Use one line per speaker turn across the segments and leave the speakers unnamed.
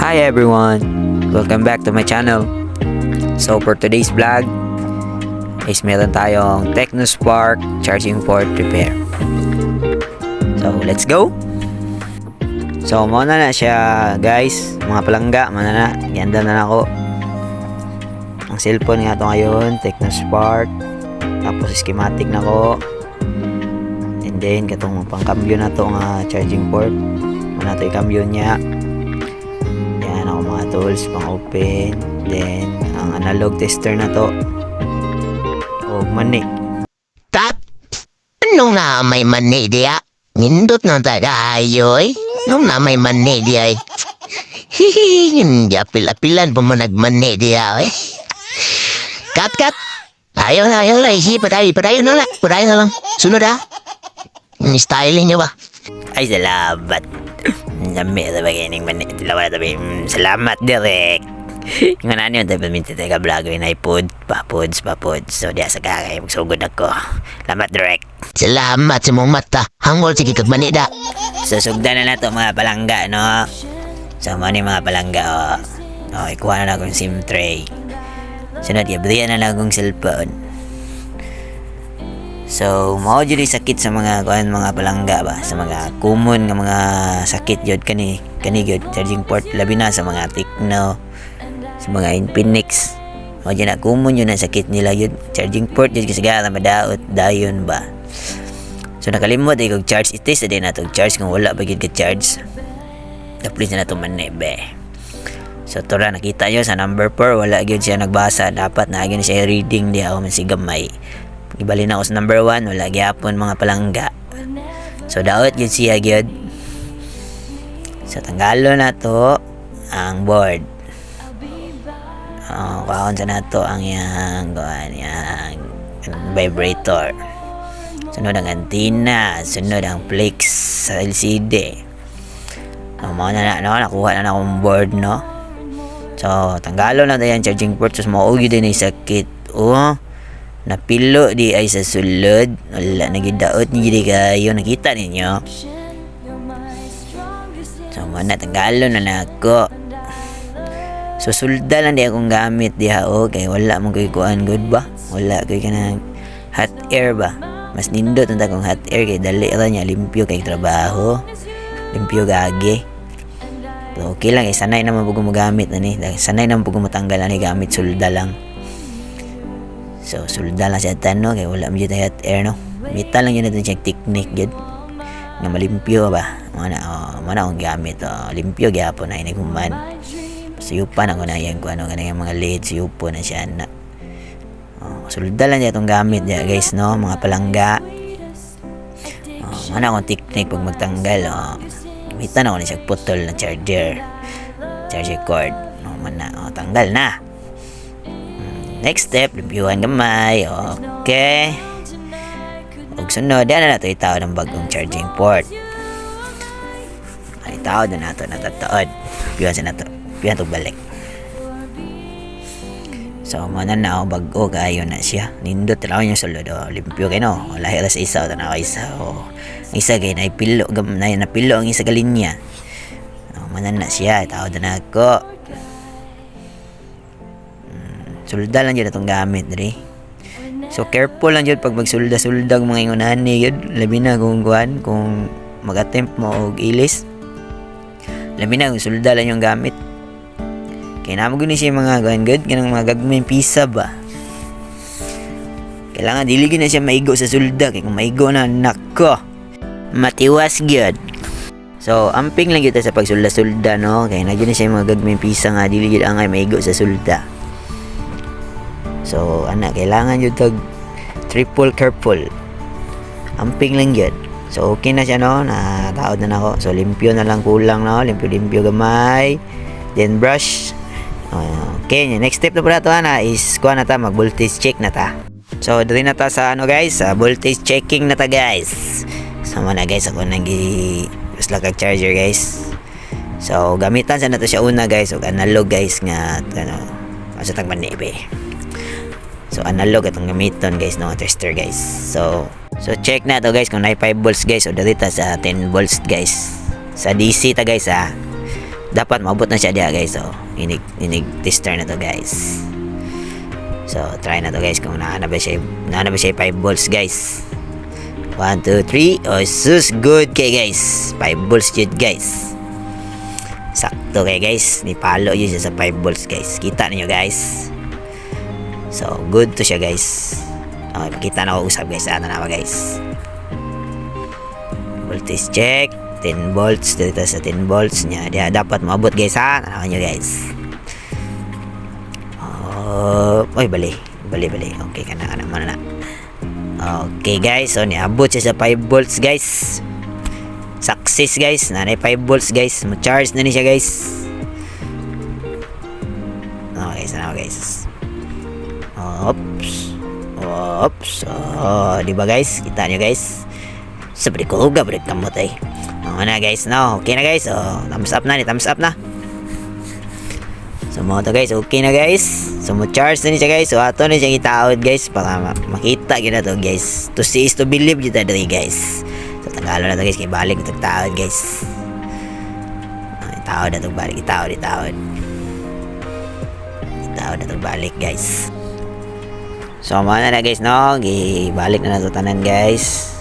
Hi everyone, welcome back to my channel. So for today's vlog is meron tayong TechnoSpark charging port repair. So let's go. So muna na siya guys, mga palangga, muna na, ganda na ako. Ang cellphone nga ito ngayon, TechnoSpark. Tapos schematic na ko. And then katong pangkambyo na to nga charging port. Muna ito ikambyo niya. Yan ako mga tools pang open. Then ang analog tester na to. O mani.
Tat, nung na may mani diya, nindot na tayo eh. Nung na may mani diya eh. Hihi, hindi apil-apilan pa mo nagmani diya eh. Kat. Ayaw na, isip, patayo na lang. Sunod ah. Styling niyo ba?
Ay salamat. Dami sa bagining mani. Tilawa na tabi. Salamat direk. Yung ano yun, tabi minti tayo ka-vlog yun ay papods. So diya sa kakay, magsugod ako. Salamat direk.
Salamat sa mong mata. Hangol sige kag mani da.
Susugdan na to mga palangga, no? So mo ni mga palangga, ikuha na akong SIM tray. Sunod, iabdiyan na lang akong cellphone. So, mao jud sakit sa mga mga palangga ba, sa mga common nga mga sakit jud kani jud charging port, labi na sa mga Tecno, sa mga Infinix. Mao jud na common yun ang sakit nila jud charging port jud kasi gara madaot dayon ba. So nakalimot ay kog charge itis din na to charge kung wala ba gid ka charge. Tapos na to manebe. So tora nakita nyo sa number 4 wala gyud siya nagbasa, dapat na gyud siya reading diha o man si gamay. Ibali na ako sa number 1 wala gyapon mga palangga. So daot gyud siya gyud. So tanggalo na to ang board. Kaon sa nato ang yang vibrator. Sunod ang antenna, sunod ang flex sa LCD. Nakuha na akong board, no? So, tanggalo na tayo ang charging port. So, maugi din ay sakit. Napilo di ay sa sulod. Wala, nagidaot niyo di kayo. Nakita ninyo. So, muna, tanggalo na ako. So, sulda lang di akong gamit diha. Kaya wala mong kuhan good ba? Wala kayo ka ng hot air ba? Mas nindot ang takong hot air. Kaya dali ka niya. Limpyo kay trabaho. Limpyo gagi. So, okay lang, sanay naman po gumagamit na ni. Sanay naman po gumatanggal na ni gamit sulda lang. So, sulda lang siya no? Kaya wala mo dyan hot air, no? Mita lang yun natin siyang technique dyan. Nga malimpyo ba? Mana akong gamit. Limpyo, gyapon na inaguman. Siyupan ako na yan kung ano yung mga lead. Siyupo na siya na. Sulda lang dyan itong gamit dyan, guys, no? Mga palangga. Mana akong technique pag magtanggal, Mita na ako na siya putol na charger cord. Tanggal na. Next step, reviewan gamay. Okay. Ug sunod, yan na ito itawad ng bagong charging port. Itawad na ito natataod. Reviewan sa nato. Reviewan ito balik. So, mana na ako bago kayo na siya. Nindot lang yung sulod. Limpyo kayo, no? Lahira sa isa. Tanaw isa. Isa kayo na ipilo. Napilo ang isa kalinya. Mana na siya. Tawad na ako. Sulda lang dyan itong gamit. So, careful lang dyan pag magsulda-sulda mga ingunahan ni yun. Labi na kung mag-attempt mo o ilis. Labi na kung sulda lang yung gamit. Kaya naman gano'n siya mga good, ganang mga gagmay pisa ba. Kailangan diligin na siya maigo sa sulda. Kaya kung maigo na, nako, matiwas gyud. So, amping lang yun sa pagsulda-sulda, no? Kaya na siya mga gagmay pisa nga, diligin ang ay maigo sa sulda. So, kailangan yun tag triple careful. Amping lang yun. So, okay na siya, no? Nataod na ako. So, limpyo na lang kulang, no? Limpyo gamay. Then, brush. Okay, next step na po na ito is kuha na ta, mag-voltage check na ta. So, dali na ta sa guys, voltage checking na ta guys. Sama na guys, ako nag-usla kag charger guys. So, gamitan sa na to siya una guys, o analog guys nga, sa tagmanibe. So, analog itong gamiton guys, no, tester guys. So check na to guys kung na 5 volts guys, o dali ta sa 10 volts guys. Sa DC ta guys dapat maabot na siya diha guys. So inig tester na to guys. So try na to guys kung naana ba siya 5 volts guys. 1 2 3. Oh sus, good kay guys. 5 volts jud guys. Sakto kay guys, ni palo yun siya sa 5 volts guys. Kita niyo guys. So good to siya guys. Okay, pakita na ako usap guys. Ano na ba guys? Voltage check. 10 volts dito sa 10 volts niya. Dia dapat maabot guys ha. Ano nyo guys? Oy bali. Okay kana mana na. Okay guys, so niabot siya sa 5 volts guys. Success guys. Nanay 5 volts guys. Mo-charge na ni siya guys. Okay, sana guys. Oops. Di ba guys? Kita nyo guys? Sabi ko, gabrit kamot ay. Na guys, no. Okay na guys. Thumbs up na. So mga to guys, okay na guys. So mo-charge na niya guys. So ato na siya itaod guys para makita gyud na to guys. To see is to believe gyud ta diri guys. So tanggalon na to guys kay balik ito taod guys. Itaod na to balik, itaod na to balik guys. So mga na guys, no. Gibalik na to tanan guys.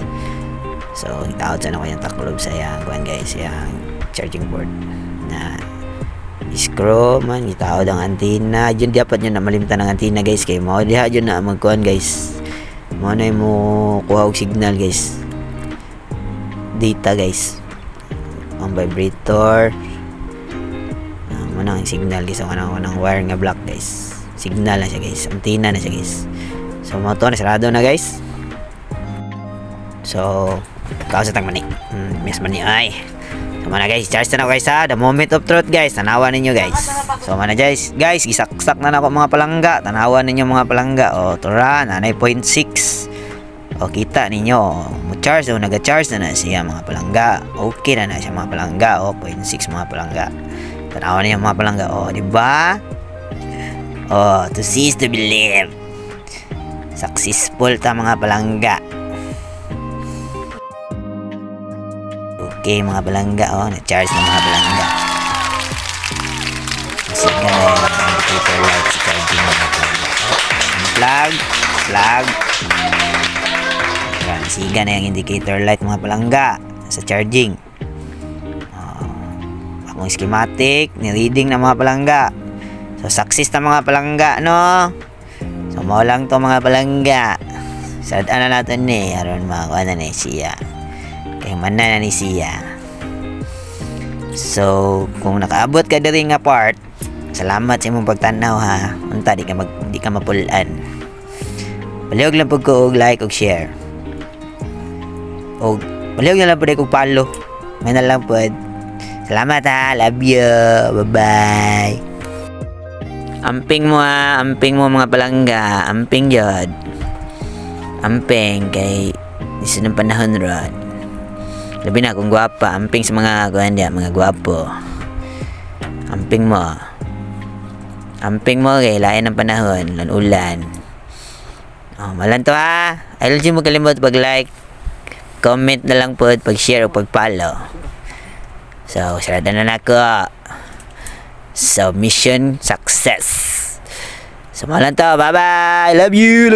So, itaod sa na ko yung taklob sa yung kuhan guys, yung charging board na screw man, itaod ang antenna. Diyan dapat nyo na malimtan ng antenna guys, kay mo diha dyan na magkuhan guys. Mo na mo kuha og signal guys. Data guys. Ang vibrator. Mo na ang signal guys, ang wire nga black guys. Signal na siya guys, antenna na siya guys. So, mo to na sarado na guys. So, kausa tang mani. Miss mani ay. So mana guys, charge na guys ha. The moment of truth guys. Tanawa ninyo guys. So mana guys, gisaksak na nako mga palangga. Tanawa ninyo mga palangga. O tura, nanay 0.6. O kita ninyo, mo charge o naga-charge na siya mga palangga. Okay na siya mga palangga. O 0.6 mga palangga. Tanawa ninyo mga palangga. O di ba? O to see is to believe. Successful ta mga palangga. Okay mga balangga, na-charge ng mga balangga. Siga na yung indicator light sa charging mga balangga. Plug. Siga na yung indicator light mga balangga sa charging. Akong schematic, ni-reading ng mga balangga. So success na mga balangga, no? So mo lang to mga balangga. Sadaan na natin ni, aron makakuha na siya. Kaya mana na ni siya. So, kung nakaabot ka diri nga part, salamat sa imong pagtanaw ha. Unta di ka mapulan. Palihog lang pud ko og like og share. Og palihog na lang pud ko follow. May na lang pud. Salamat ha. Love you. Bye-bye. Amping mo mga palangga. Amping jud. Amping kay isu ng panahon rod. Labi na kung gwapa, amping sa mga mga gwapo. Amping mo kay lain ng panahon, ulan. Malan to ha. Ay mo kalimot pag like, comment na lang po, pag share o pag follow. So, sarada na nako. So, mission success. So, malan to. Bye-bye. Love you.